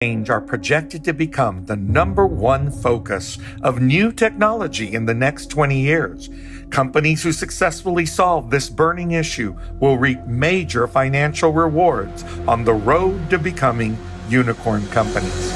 change are projected to become the #1 focus of new technology in the next 20 years. Companies who successfully solve this burning issue will reap major financial rewards on the road to becoming unicorn companies.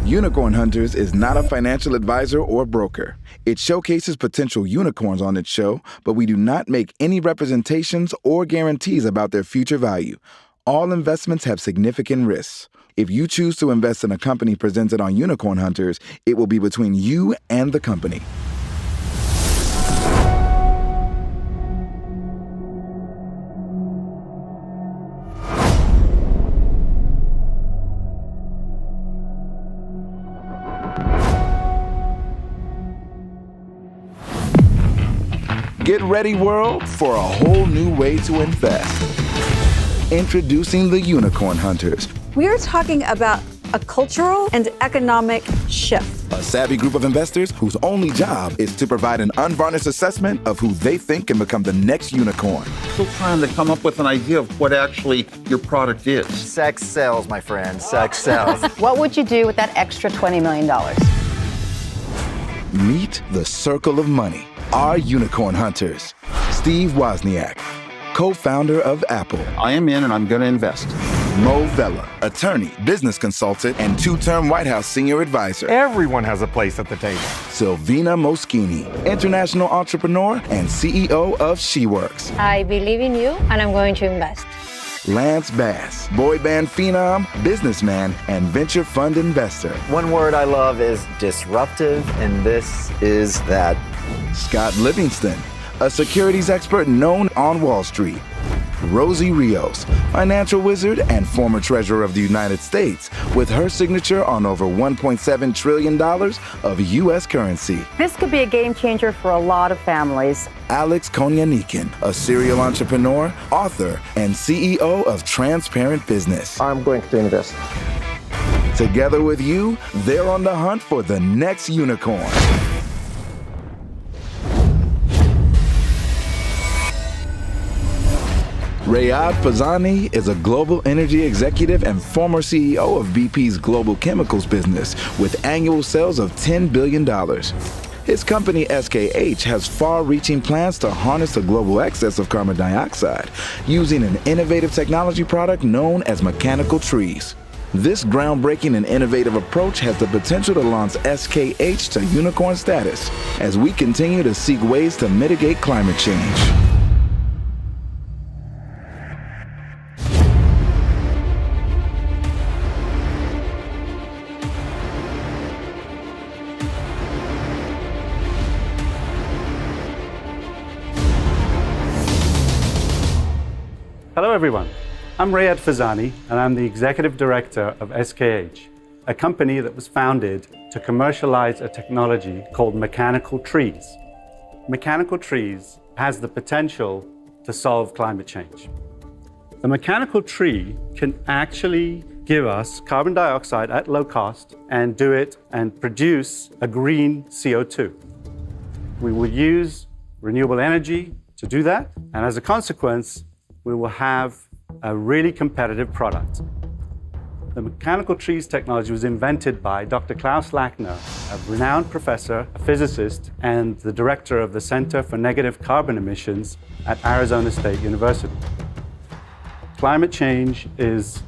Unicorn Hunters is not a financial advisor or broker. It showcases potential unicorns on its show, but we do not make any representations or guarantees about their future value. All investments have significant risks. If you choose to invest in a company presented on Unicorn Hunters, it will be between you and the company. Get ready, world, for a whole new way to invest. Introducing the Unicorn Hunters. We are talking about a cultural and economic shift. A savvy group of investors whose only job is to provide an unvarnished assessment of who they think can become the next unicorn. Still trying to come up with an idea of what actually your product is. Sex sells, my friend. Sex sells. What would you do with that extra $20 million? Meet the Circle of Money, our Unicorn Hunters. Steve Wozniak, co-founder of Apple. I am in and I'm going to invest. Mo Vella, attorney, business consultant, and 2-term White House senior advisor. Everyone has a place at the table. Silvina Moschini, international entrepreneur and CEO of SheWorks. I believe in you and I'm going to invest. Lance Bass, boy band phenom, businessman, and venture fund investor. One word I love is disruptive, and this is that. Scott Livingston, a securities expert known on Wall Street. Rosie Rios, financial wizard and former treasurer of the United States, with her signature on over $1.7 trillion of U.S. currency. This could be a game changer for a lot of families. Alex Konyanikin, a serial entrepreneur, author, and CEO of Transparent Business. I'm going to invest. Together with you, they're on the hunt for the next unicorn. Rayad Fazani is a global energy executive and former CEO of BP's global chemicals business with annual sales of $10 billion. His company SKH has far-reaching plans to harness the global excess of carbon dioxide using an innovative technology product known as MechanicalTrees. This groundbreaking and innovative approach has the potential to launch SKH to unicorn status as we continue to seek ways to mitigate climate change. Hello everyone, I'm Rayad Fazani and I'm the Executive Director of SKH, a company that was founded to commercialize a technology called MechanicalTrees. MechanicalTrees has the potential to solve climate change. The mechanical tree can actually give us carbon dioxide at low cost and do it and produce a green CO2. We will use renewable energy to do that, and as a consequence, we will have a really competitive product. The MechanicalTrees technology was invented by Dr. Klaus Lackner, a renowned professor, a physicist, and the director of the Center for Negative Carbon Emissions at Arizona State University. Climate change is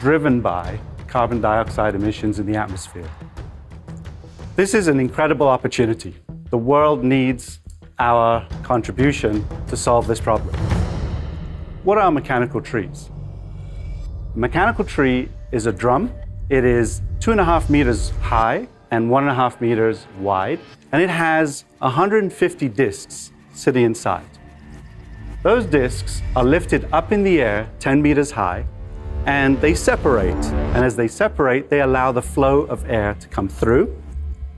driven by carbon dioxide emissions in the atmosphere. This is an incredible opportunity. The world needs our contribution to solve this problem. What are mechanical trees? A mechanical tree is a drum. It is 2.5 meters high and 1.5 meters wide, and it has 150 discs sitting inside. Those discs are lifted up in the air 10 meters high, and they separate. And as they separate, they allow the flow of air to come through.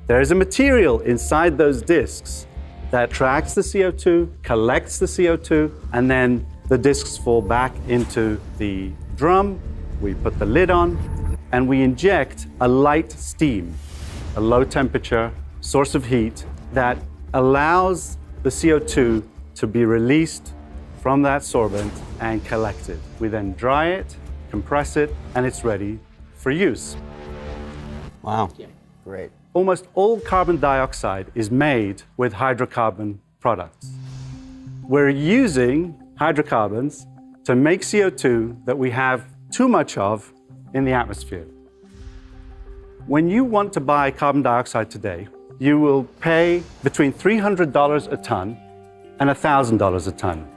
There is a material inside those discs that tracks the CO2, collects the CO2, and then the discs fall back into the drum. We put the lid on, and we inject a light steam, a low temperature source of heat that allows the CO2 to be released from that sorbent and collected. We then dry it, compress it, and it's ready for use. Wow. Great. Almost all carbon dioxide is made with hydrocarbon products. We're using hydrocarbons to make CO2 that we have too much of in the atmosphere. When you want to buy carbon dioxide today, you will pay between $300 a ton and $1,000 a ton.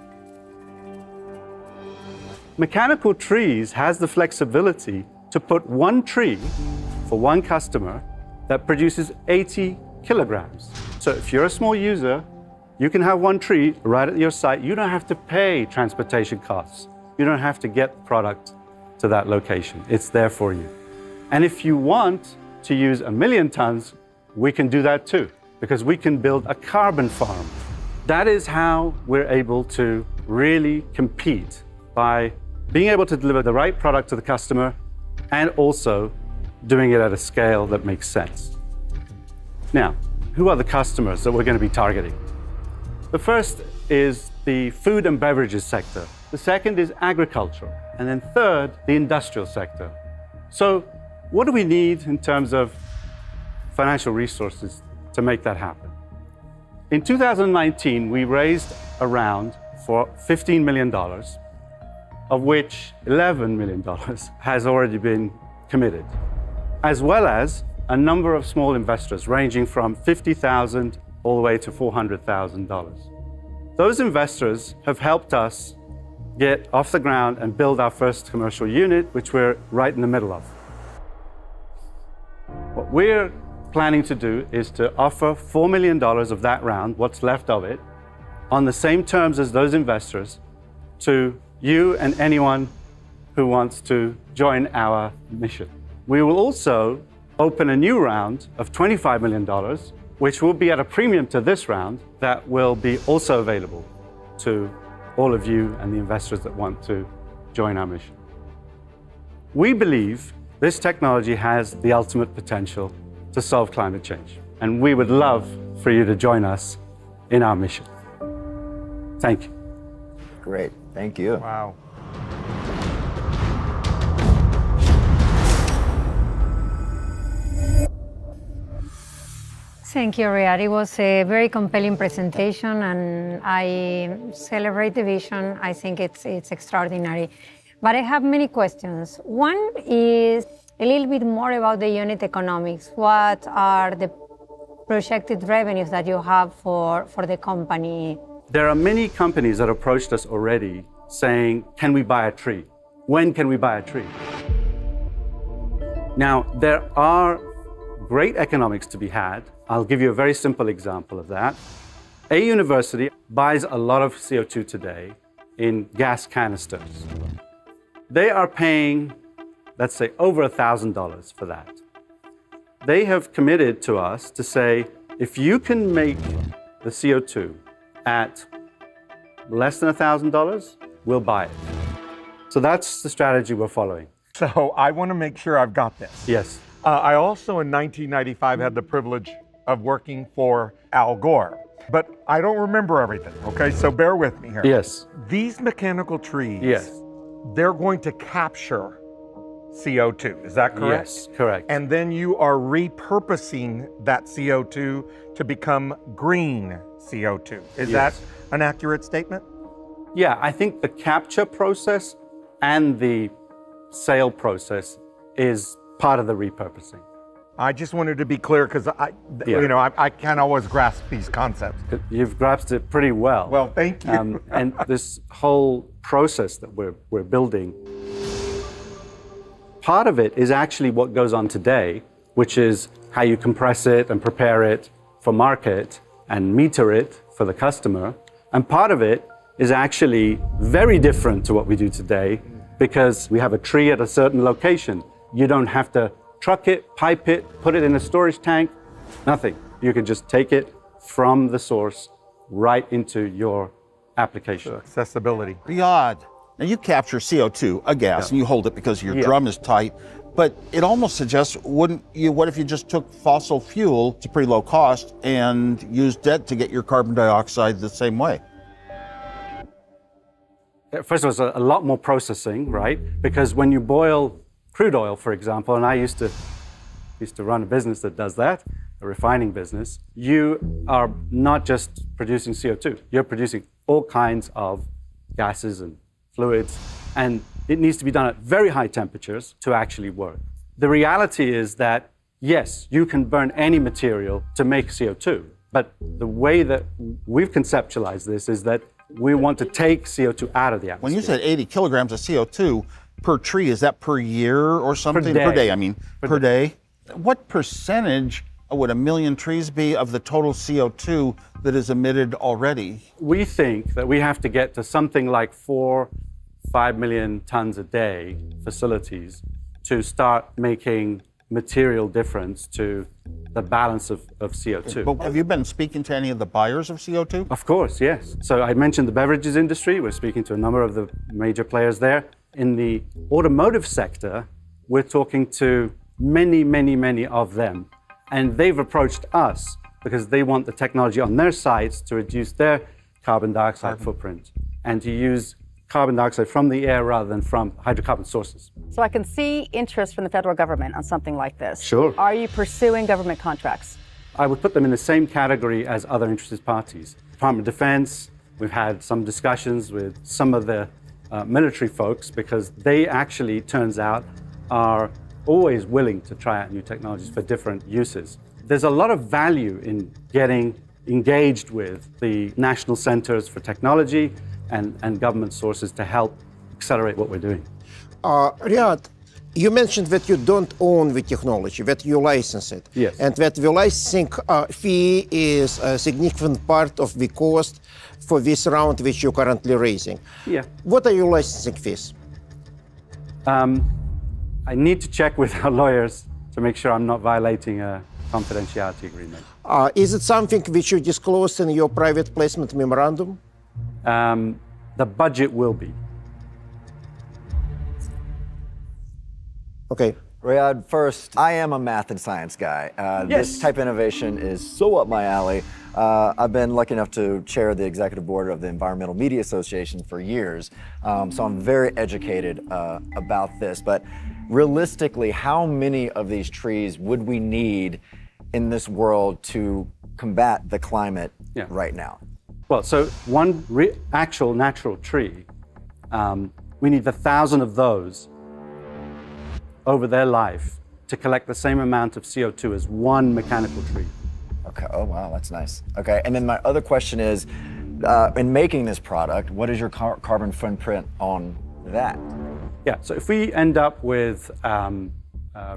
MechanicalTrees has the flexibility to put one tree for one customer that produces 80 kilograms. So if you're a small user, you can have one tree right at your site. You don't have to pay transportation costs. You don't have to get the product to that location. It's there for you. And if you want to use 1 million tons, we can do that too, because we can build a carbon farm. That is how we're able to really compete, by being able to deliver the right product to the customer and also doing it at a scale that makes sense. Now, who are the customers that we're going to be targeting? The first is the food and beverages sector. The second is agriculture. And then third, the industrial sector. So what do we need in terms of financial resources to make that happen? In 2019, we raised a round for $15 million, of which $11 million has already been committed, as well as a number of small investors ranging from $50,000 all the way to $400,000. Those investors have helped us get off the ground and build our first commercial unit, which we're right in the middle of. What we're planning to do is to offer $4 million of that round, what's left of it, on the same terms as those investors, to you and anyone who wants to join our mission. We will also open a new round of $25 million, which will be at a premium to this round, that will be also available to all of you and the investors that want to join our mission. We believe this technology has the ultimate potential to solve climate change, and we would love for you to join us in our mission. Thank you. Great. Thank you. Wow. Thank you, Riyad. It was a very compelling presentation, and I celebrate the vision. I think it's extraordinary. But I have many questions. One is a little bit more about the unit economics. What are the projected revenues that you have for the company? There are many companies that approached us already saying, can we buy a tree? When can we buy a tree? Now, there are great economics to be had. I'll give you a very simple example of that. A university buys a lot of CO2 today in gas canisters. They are paying, let's say, over $1,000 for that. They have committed to us to say, if you can make the CO2 at less than $1,000, we'll buy it. So that's the strategy we're following. So I want to make sure I've got this. Yes. I also in 1995 had the privilege of working for Al Gore, but I don't remember everything, okay? So bear with me here. Yes. These mechanical trees, Yes. they're going to capture CO2, is that correct? Yes, correct. And then you are repurposing that CO2 to become green CO2. Is that an accurate statement? Yeah, I think the capture process and the sale process is part of the repurposing. I just wanted to be clear because I can't always grasp these concepts. You've grasped it pretty well. Well, thank you. And this whole process that we're building, part of it is actually what goes on today, which is how you compress it and prepare it for market and meter it for the customer. And part of it is actually very different to what we do today, because we have a tree at a certain location. You don't have to truck it, pipe it, put it in a storage tank, nothing. You can just take it from the source right into your application. Accessibility. Riyad, now you capture CO2, a gas, and you hold it because your drum is tight, but it almost suggests, what if you just took fossil fuel to pretty low cost and used it to get your carbon dioxide the same way? first of all, it's a lot more processing, right? Because when you boil crude oil, for example, and I used to run a business that does that, a refining business, you are not just producing CO2, you're producing all kinds of gases and fluids, and it needs to be done at very high temperatures to actually work. The reality is that, yes, you can burn any material to make CO2, but the way that we've conceptualized this is that we want to take CO2 out of the atmosphere. When you said 80 kilograms of CO2 per tree, is that per year or something? Per day. I mean, per day. What percentage would 1 million trees be of the total CO2 that is emitted already? We think that we have to get to something like 4-5 million tons a day facilities to start making material difference to the balance of CO2. But have you been speaking to any of the buyers of CO2? Of course, yes. So I mentioned the beverages industry. We're speaking to a number of the major players there. In the automotive sector, we're talking to many of them. And they've approached us because they want the technology on their sites to reduce their carbon dioxide footprint and to use carbon dioxide from the air rather than from hydrocarbon sources. So I can see interest from the federal government on something like this. Sure. Are you pursuing government contracts? I would put them in the same category as other interested parties. Department of Defense, we've had some discussions with some of the military folks because they actually, turns out, are always willing to try out new technologies for different uses. There's a lot of value in getting engaged with the national centers for technology and government sources to help accelerate what we're doing. Riyad, you mentioned that you don't own the technology, that you license it. Yes. And that the licensing fee is a significant part of the cost for this round which you're currently raising. Yeah. What are your licensing fees? I need to check with our lawyers to make sure I'm not violating a confidentiality agreement. Is it something which you disclosed in your private placement memorandum? The budget will be. Okay. Riyad, first, I am a math and science guy. This type of innovation is so up my alley. I've been lucky enough to chair the executive board of the Environmental Media Association for years, so I'm very educated about this. But realistically, how many of these trees would we need in this world to combat the climate right now? Well, so one actual natural tree, we need 1,000 of those over their life to collect the same amount of CO2 as one mechanical tree. Okay, oh wow, that's nice. Okay, and then my other question is, in making this product, what is your carbon footprint on that? Yeah, so if we end up with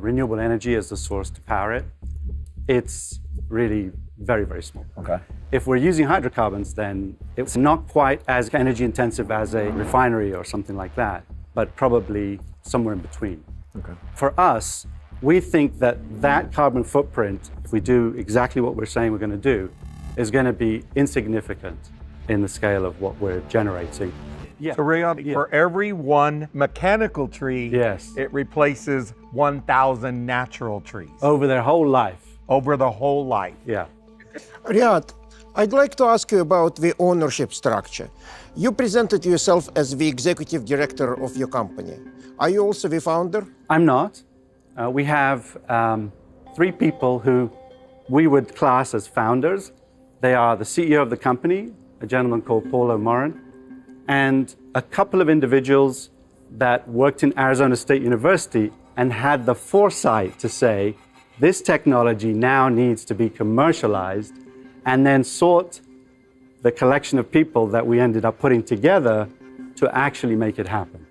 renewable energy as the source to power it, it's really very small. Okay. If we're using hydrocarbons, then it's not quite as energy intensive as a refinery or something like that, but probably somewhere in between. Okay. For us, we think that carbon footprint, if we do exactly what we're saying we're going to do, is going to be insignificant in the scale of what we're generating. So Riyad, for every one mechanical tree, it replaces 1,000 natural trees. Over their whole life. Over the whole life. Yeah. Riyad, I'd like to ask you about the ownership structure. You presented yourself as the executive director of your company. Are you also the founder? I'm not. We have 3 people who we would class as founders. They are the CEO of the company, a gentleman called Paul O'Moran, and a couple of individuals that worked in Arizona State University and had the foresight to say, this technology now needs to be commercialized, and then sought the collection of people that we ended up putting together to actually make it happen.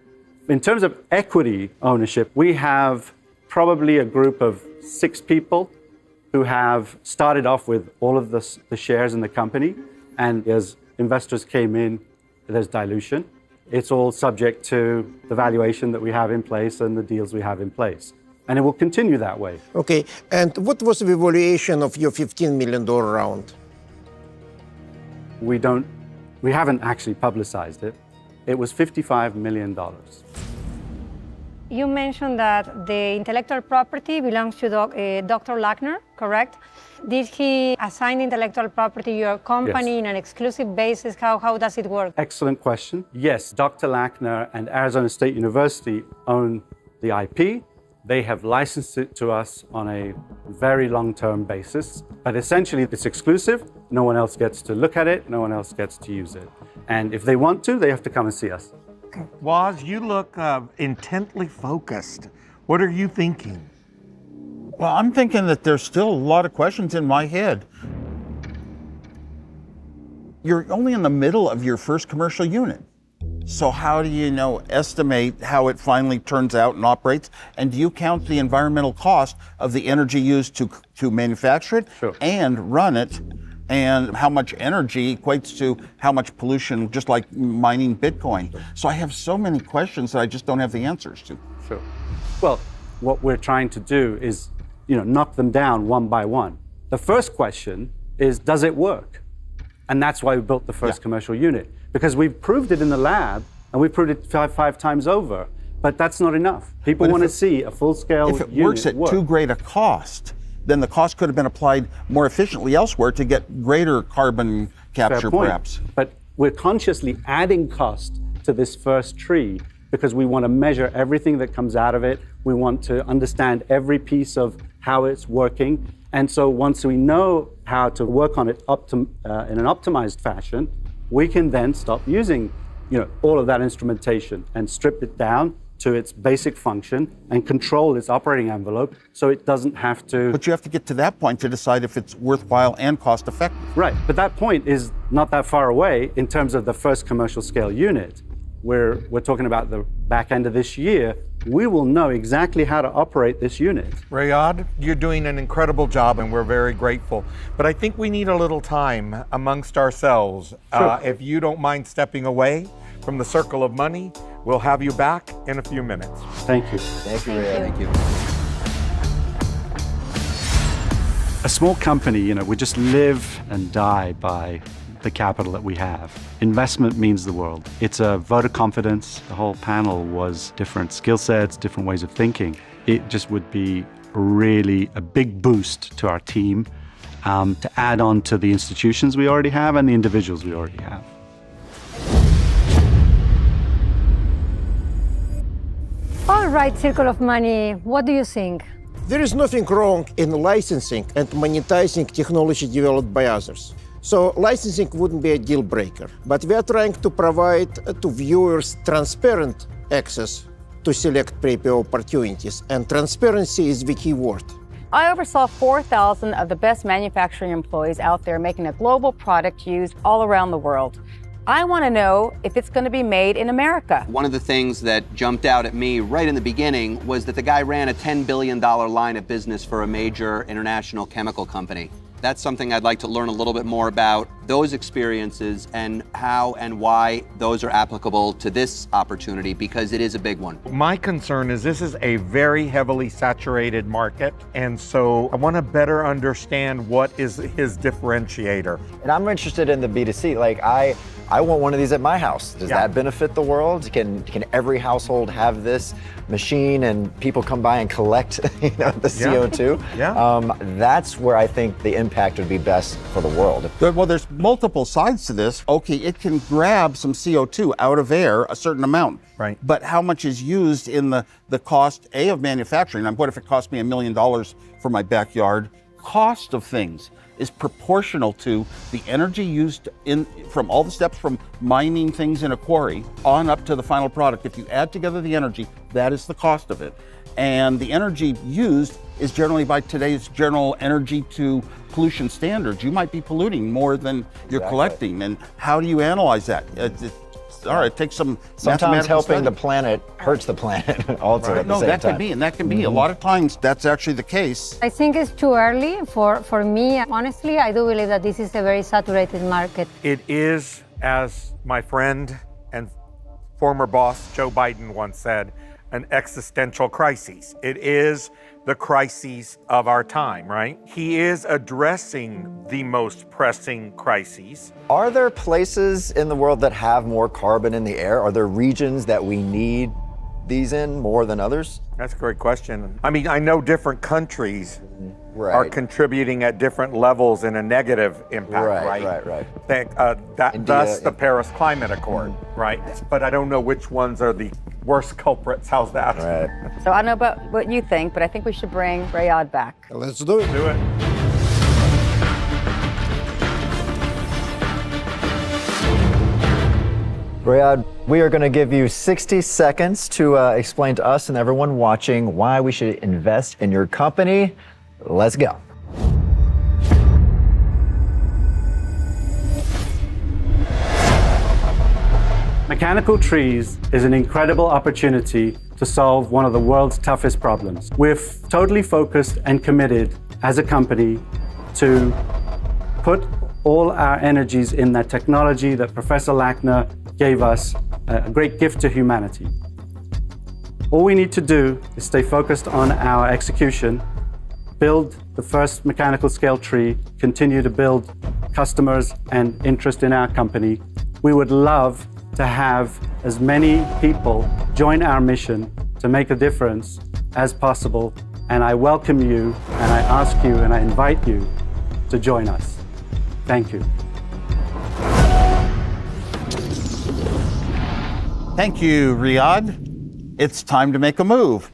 In terms of equity ownership, we have probably a group of 6 people who have started off with all of the shares in the company, and as investors came in, there's dilution. It's all subject to the valuation that we have in place and the deals we have in place. And it will continue that way. Okay, and what was the valuation of your $15 million round? We haven't actually publicized it. It was $55 million. you mentioned that the intellectual property belongs to Dr. Lackner, correct? Did he assign intellectual property to your company in an exclusive basis? How does it work? Excellent question. Yes, Dr. Lackner and Arizona State University own the IP. They have licensed it to us on a very long-term basis, but essentially it's exclusive. No one else gets to look at it. No one else gets to use it. And if they want to, they have to come and see us. Woz, you look intently focused. What are you thinking? Well, I'm thinking that there's still a lot of questions in my head. You're only in the middle of your first commercial unit. So how do you estimate how it finally turns out and operates? And do you count the environmental cost of the energy used to manufacture it and run it? And how much energy equates to how much pollution, just like mining Bitcoin. So I have so many questions that I just don't have the answers to. Sure. Well, what we're trying to do is, knock them down one by one. The first question is, does it work? And that's why we built the first commercial unit, because we've proved it in the lab and we've proved it five times over, but that's not enough. People want to see a full-scale unit. If it works at too great a cost, then the cost could have been applied more efficiently elsewhere to get greater carbon capture, perhaps. But we're consciously adding cost to this first tree because we want to measure everything that comes out of it. We want to understand every piece of how it's working. And so once we know how to work on it in an optimized fashion, we can then stop using all of that instrumentation and strip it down to its basic function and control its operating envelope so it doesn't have to... But you have to get to that point to decide if it's worthwhile and cost effective. Right, but that point is not that far away in terms of the first commercial scale unit. We're talking about the back end of this year. We will know exactly how to operate this unit. Rayad, you're doing an incredible job and we're very grateful. But I think we need a little time amongst ourselves. Sure. If you don't mind stepping away from the circle of money, we'll have you back in a few minutes. Thank you. Thank you, Rayad. Thank you. A small company, we just live and die by the capital that we have. Investment means the world. It's a vote of confidence. The whole panel was different skill sets, different ways of thinking. It just would be really a big boost to our team to add on to the institutions we already have and the individuals we already have. All right, Circle of Money, what do you think? There is nothing wrong in licensing and monetizing technology developed by others. So licensing wouldn't be a deal breaker. But we are trying to provide to viewers transparent access to select pre-IPO opportunities. And transparency is the key word. I oversaw 4,000 of the best manufacturing employees out there making a global product used all around the world. I want to know if it's going to be made in America. One of the things that jumped out at me right in the beginning was that the guy ran a $10 billion line of business for a major international chemical company. That's something I'd like to learn a little bit more about, those experiences and how and why those are applicable to this opportunity, because it is a big one. My concern is this is a very heavily saturated market, and so I want to better understand what is his differentiator. And I'm interested in the B2C. Like I want one of these at my house. Does that benefit the world? Can every household have this machine and people come by and collect the CO2? That's where I think the impact would be best for the world. Well, there's multiple sides to this. Okay, it can grab some CO2 out of air, a certain amount. Right. But how much is used in the cost, A, of manufacturing? What if it cost me $1 million for my backyard? Cost of things is proportional to the energy used from all the steps from mining things in a quarry on up to the final product. If you add together the energy, that is the cost of it. And the energy used is generally by today's general energy to pollution standards. You might be polluting more than you're collecting. And how do you analyze that? All right, it takes some sometimes helping study. The planet hurts the planet also at the same time. Can be, and that can be. A lot of times that's actually the case. I think it's too early for me. Honestly, I do believe that this is a very saturated market. It is, as my friend and former boss Joe Biden once said, an existential crisis. It is the crises of our time, right? He is addressing the most pressing crises. Are there places in the world that have more carbon in the air? Are there regions that we need these in more than others? That's a great question. I mean, I know different countries Right. are contributing at different levels in a negative impact, Right. Thus the Paris Climate Accord, right? But I don't know which ones are the worst culprits. How's that? Right. So I don't know about what you think, but I think we should bring Rayad back. Let's do it. Do it. Rayad, we are going to give you 60 seconds to explain to us and everyone watching why we should invest in your company. Let's go. MechanicalTrees is an incredible opportunity to solve one of the world's toughest problems. We're totally focused and committed as a company to put all our energies in that technology that Professor Lackner gave us, a great gift to humanity. All we need to do is stay focused on our execution, build the first mechanical scale tree, continue to build customers and interest in our company. We would love to have as many people join our mission to make a difference as possible. And I welcome you, and I ask you, and I invite you to join us. Thank you. Thank you, Riyadh. It's time to make a move.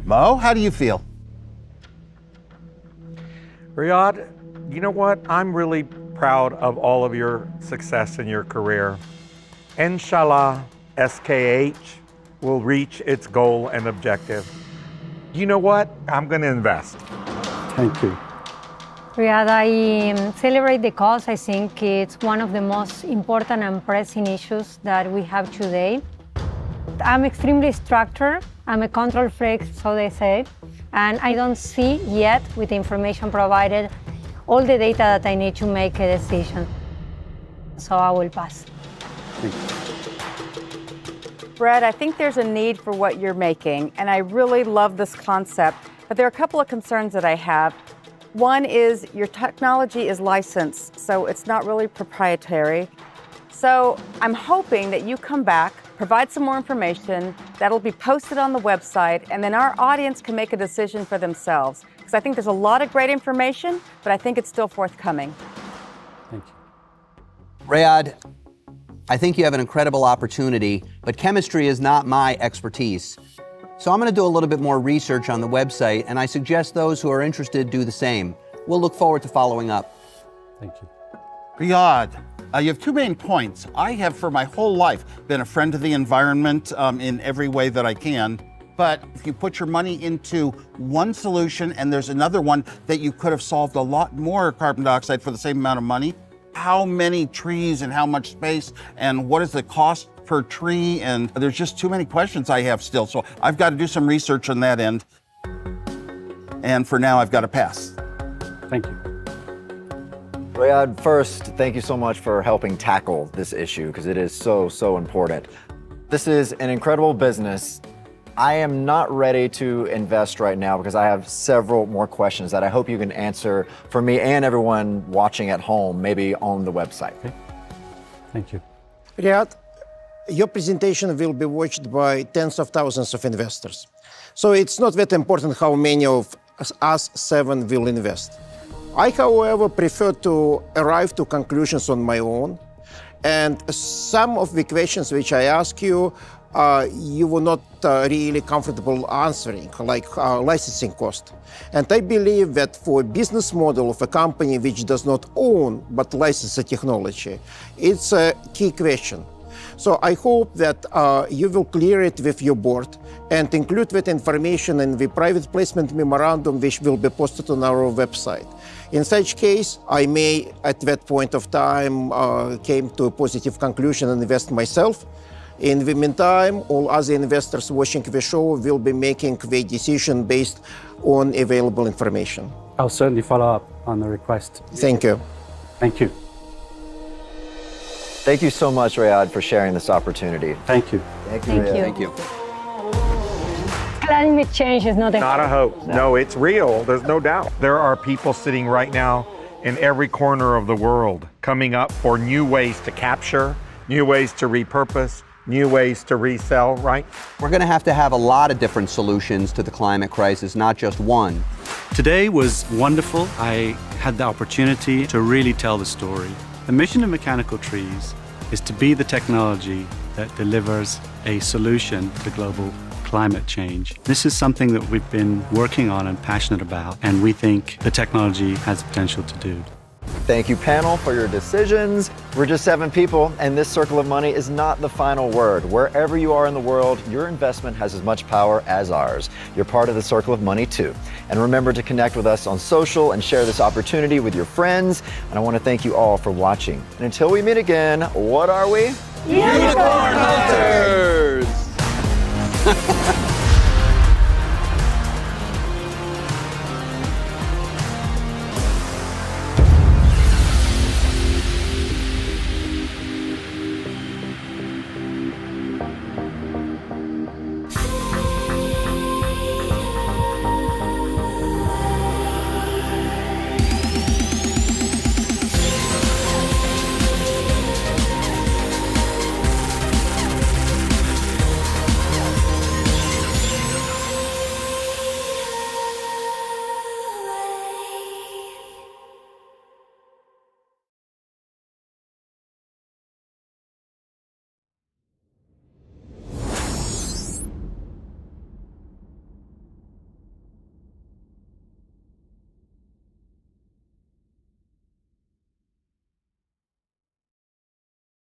Mo, how do you feel? Riyadh, you know what? I'm really proud of all of your success in your career. Inshallah, SKH will reach its goal and objective. You know what? I'm going to invest. Thank you. Riyadh, I celebrate the cause. I think it's one of the most important and pressing issues that we have today. I'm extremely structured. I'm a control freak, so they say, and I don't see yet, with the information provided, all the data that I need to make a decision. So I will pass. Brad, I think there's a need for what you're making, and I really love this concept, but there are a couple of concerns that I have. One is your technology is licensed, so it's not really proprietary. So I'm hoping that you come back, provide some more information, that'll be posted on the website, and then our audience can make a decision for themselves. Because I think there's a lot of great information, but I think it's still forthcoming. Thank you. Rayad, I think you have an incredible opportunity, but chemistry is not my expertise. So I'm going to do a little bit more research on the website, and I suggest those who are interested do the same. We'll look forward to following up. Thank you. Riyadh, you have two main points. I have, for my whole life, been a friend of the environment in every way that I can. But if you put your money into one solution and there's another one that you could have solved a lot more carbon dioxide for the same amount of money, how many trees and how much space and what is the cost per tree? And there's just too many questions I have still. So I've got to do some research on that end. And for now, I've got to pass. Thank you. Rayad, first, thank you so much for helping tackle this issue because it is so important. This is an incredible business. I am not ready to invest right now because I have several more questions that I hope you can answer for me and everyone watching at home, maybe on the website. Okay. Thank you. Riyadh, your presentation will be watched by tens of thousands of investors. So it's not that important how many of us 7 will invest. I, however, prefer to arrive to conclusions on my own. And some of the questions which I ask you, you were not really comfortable answering, like licensing cost. And I believe that for a business model of a company which does not own but license the technology, it's a key question. So I hope that you will clear it with your board and include that information in the private placement memorandum which will be posted on our website. In such case, I may, at that point of time, came to a positive conclusion and invest myself. In the meantime, all other investors watching the show will be making the decision based on available information. I'll certainly follow up on the request. Thank you. Thank you. Thank you so much, Rayad, for sharing this opportunity. Thank you. Thank you, Thank Rayad. you. Thank you. Climate change is not Not a hoax. No, it's real. There's no doubt. There are people sitting right now in every corner of the world coming up for new ways to capture, new ways to repurpose, new ways to resell, right? We're going to have a lot of different solutions to the climate crisis, not just one. Today was wonderful. I had the opportunity to really tell the story. The mission of Mechanical Trees is to be the technology that delivers a solution to global climate change. This is something that we've been working on and passionate about, and we think the technology has the potential to do. Thank you, panel, for your decisions. We're just 7 people, and this circle of money is not the final word. Wherever you are in the world, your investment has as much power as ours. You're part of the circle of money, too. And remember to connect with us on social and share this opportunity with your friends. And I want to thank you all for watching. And until we meet again, what are we? Unicorn Hunters!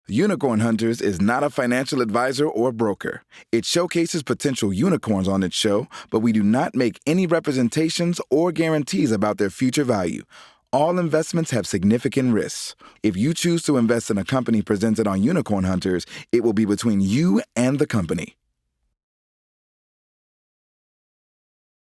Unicorn Hunters is not a financial advisor or broker. It showcases potential unicorns on its show, but we do not make any representations or guarantees about their future value. All investments have significant risks. If you choose to invest in a company presented on Unicorn Hunters, it will be between you and the company.